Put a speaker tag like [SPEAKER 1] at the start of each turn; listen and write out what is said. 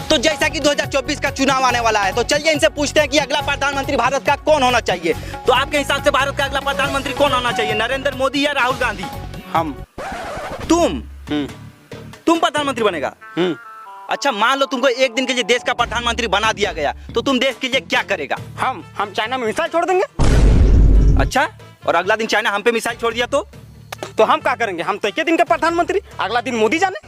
[SPEAKER 1] तो जैसा कि 2024 का चुनाव आने वाला है, तो चलिए इनसे पूछते हैं कि अगला प्रधानमंत्री भारत का कौन होना चाहिए। तो आपके हिसाब से भारत का अगला प्रधानमंत्री कौन होना चाहिए, नरेंद्र मोदी या राहुल गांधी?
[SPEAKER 2] हम।
[SPEAKER 1] तुम प्रधानमंत्री बनेगा? अच्छा, मान लो तुमको एक दिन के लिए देश का प्रधानमंत्री बना दिया गया, तो तुम देश के लिए क्या करेगा?
[SPEAKER 2] हम चाइना में मिसाइल छोड़ देंगे।
[SPEAKER 1] अच्छा, और अगला दिन चाइना हम पे मिसाइल छोड़ दिया तो
[SPEAKER 2] हम क्या करेंगे? हम तो एक दिन के प्रधानमंत्री, अगला दिन मोदी जाने।